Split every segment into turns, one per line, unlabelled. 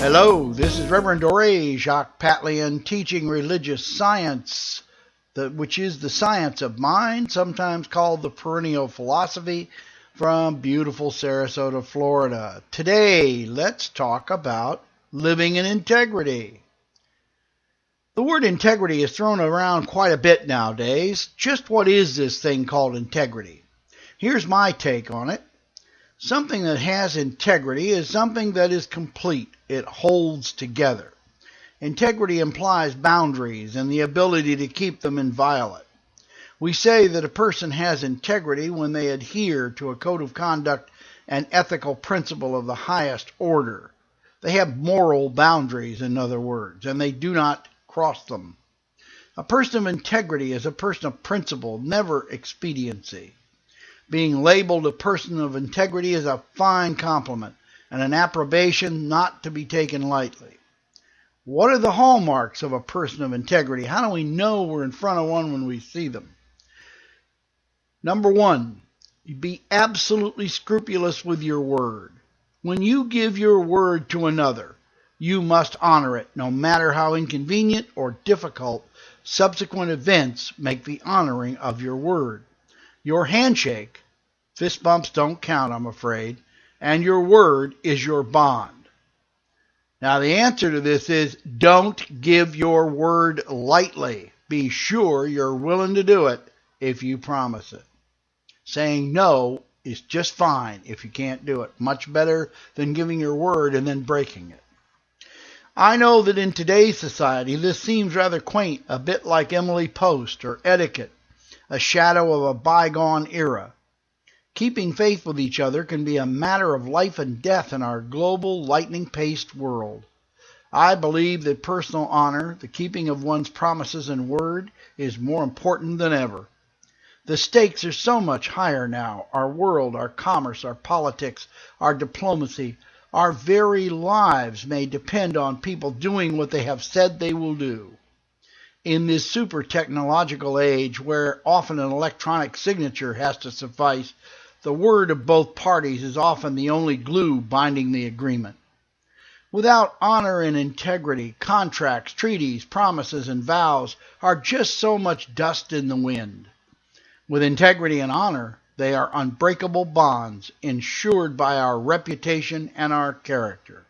Hello, this is Rev Dore, Jacques Patlian, teaching religious science, which is the science of mind, sometimes called the perennial philosophy, from beautiful Sarasota, Florida. Today, let's talk about living in integrity. The word integrity is thrown around quite a bit nowadays. Just what is this thing called integrity? Here's my take on it. Something that has integrity is something that is complete. It holds together. Integrity implies boundaries and the ability to keep them inviolate. We say that a person has integrity when they adhere to a code of conduct and ethical principle of the highest order. They have moral boundaries, in other words, and they do not cross them. A person of integrity is a person of principle, never expediency. Being labeled a person of integrity is a fine compliment and an approbation not to be taken lightly. What are the hallmarks of a person of integrity? How do we know we're in front of one when we see them? Number one, be absolutely scrupulous with your word. When you give your word to another, you must honor it, no matter how inconvenient or difficult subsequent events make the honoring of your word. Your handshake, fist bumps don't count, I'm afraid, and your word is your bond. Now the answer to this is don't give your word lightly. Be sure you're willing to do it if you promise it. Saying no is just fine if you can't do it. Much better than giving your word and then breaking it. I know that in today's society this seems rather quaint, a bit like Emily Post or etiquette, a shadow of a bygone era. Keeping faith with each other can be a matter of life and death in our global, lightning-paced world. I believe that personal honor, the keeping of one's promises and word, is more important than ever. The stakes are so much higher now. Our world, our commerce, our politics, our diplomacy, our very lives may depend on people doing what they have said they will do. In this super technological age where often an electronic signature has to suffice, the word of both parties is often the only glue binding the agreement. Without honor and integrity, contracts, treaties, promises, and vows are just so much dust in the wind. With integrity and honor, they are unbreakable bonds ensured by our reputation and our character.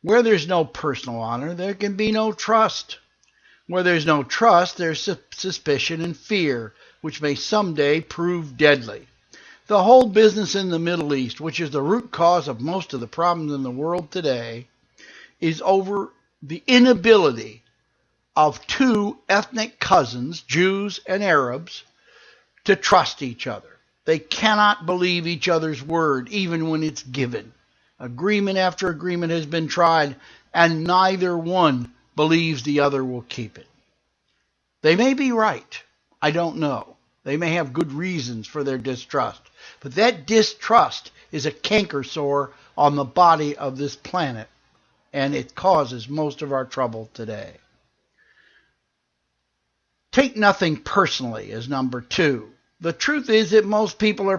Where there's no personal honor, there can be no trust. Where there's no trust, there's suspicion and fear, which may someday prove deadly. The whole business in the Middle East, which is the root cause of most of the problems in the world today, is over the inability of two ethnic cousins, Jews and Arabs, to trust each other. They cannot believe each other's word, even when it's given. Agreement after agreement has been tried, and neither one believes the other will keep it. They may be right. I don't know. They may have good reasons for their distrust. But that distrust is a canker sore on the body of this planet, and it causes most of our trouble today. Take nothing personally is number two. The truth is that most people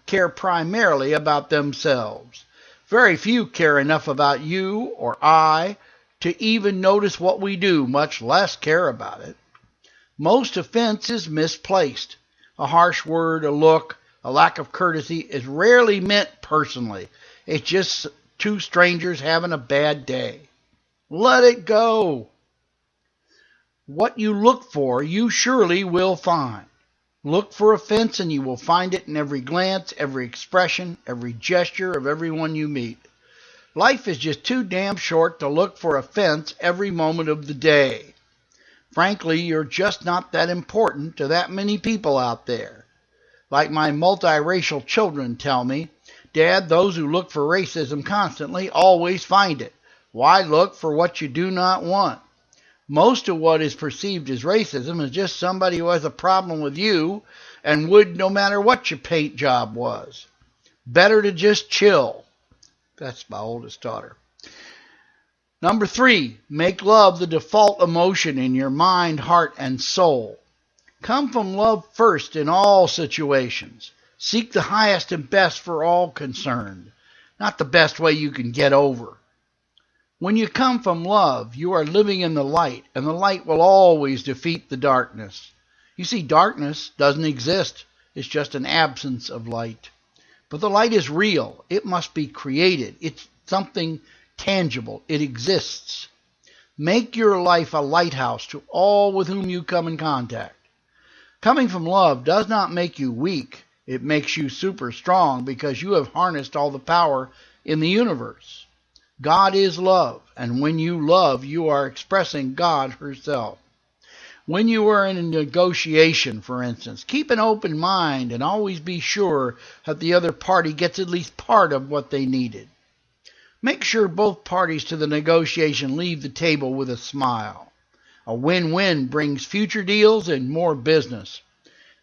care primarily about themselves. Very few care enough about you or I to even notice what we do, much less care about it. Most offense is misplaced. A harsh word, a look, a lack of courtesy is rarely meant personally. It's just two strangers having a bad day. Let it go. What you look for, you surely will find. Look for offense and you will find it in every glance, every expression, every gesture of everyone you meet. Life is just too damn short to look for offense every moment of the day. Frankly, you're just not that important to that many people out there. Like my multiracial children tell me, Dad, those who look for racism constantly always find it. Why look for what you do not want? Most of what is perceived as racism is just somebody who has a problem with you and would no matter what your paint job was. Better to just chill. That's my oldest daughter. Number three, make love the default emotion in your mind, heart, and soul. Come from love first in all situations. Seek the highest and best for all concerned, not the best way you can get over. When you come from love, you are living in the light, and the light will always defeat the darkness. You see, darkness doesn't exist. It's just an absence of light. But the light is real. It must be created. It's something tangible. It exists. Make your life a lighthouse to all with whom you come in contact. Coming from love does not make you weak. It makes you super strong because you have harnessed all the power in the universe. God is love, and when you love, you are expressing God herself. When you are in a negotiation, for instance, keep an open mind and always be sure that the other party gets at least part of what they needed. Make sure both parties to the negotiation leave the table with a smile. A win-win brings future deals and more business.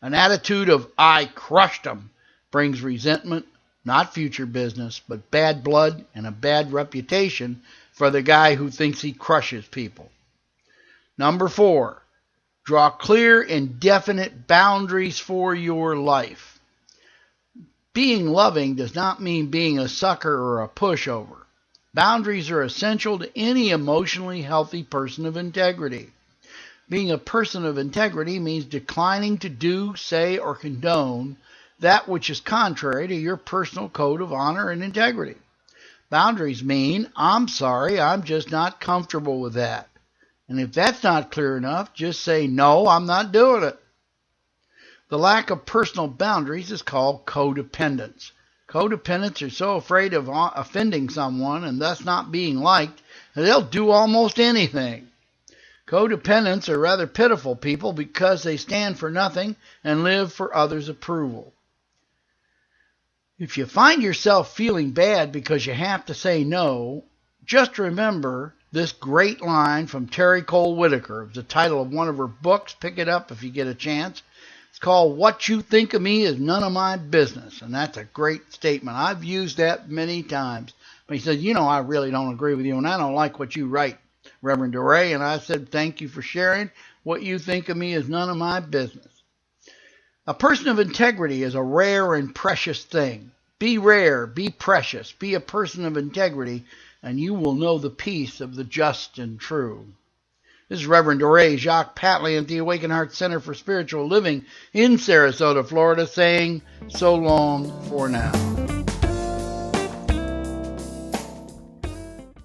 An attitude of "I crushed 'em" brings resentment, not future business, but bad blood and a bad reputation for the guy who thinks he crushes people. Number 4, draw clear and definite boundaries for your life. Being loving does not mean being a sucker or a pushover. Boundaries are essential to any emotionally healthy person of integrity. Being a person of integrity means declining to do, say, or condone that which is contrary to your personal code of honor and integrity. Boundaries mean, I'm sorry, I'm just not comfortable with that. And if that's not clear enough, just say, no, I'm not doing it. The lack of personal boundaries is called codependence. Codependents are so afraid of offending someone and thus not being liked that they'll do almost anything. Codependents are rather pitiful people because they stand for nothing and live for others' approval. If you find yourself feeling bad because you have to say no, just remember this great line from Terry Cole Whitaker. It's the title of one of her books. Pick it up if you get a chance. It's called "What You Think of Me Is None of My Business." And that's a great statement. I've used that many times. But he said, I really don't agree with you, and I don't like what you write, Reverend Dore. And I said, thank you for sharing. What you think of me is none of my business. A person of integrity is a rare and precious thing. Be rare, be precious, be a person of integrity, and you will know the peace of the just and true. This is Reverend Dore Jacques Patley at the Awakened Heart Center for Spiritual Living in Sarasota, Florida, saying so long for now.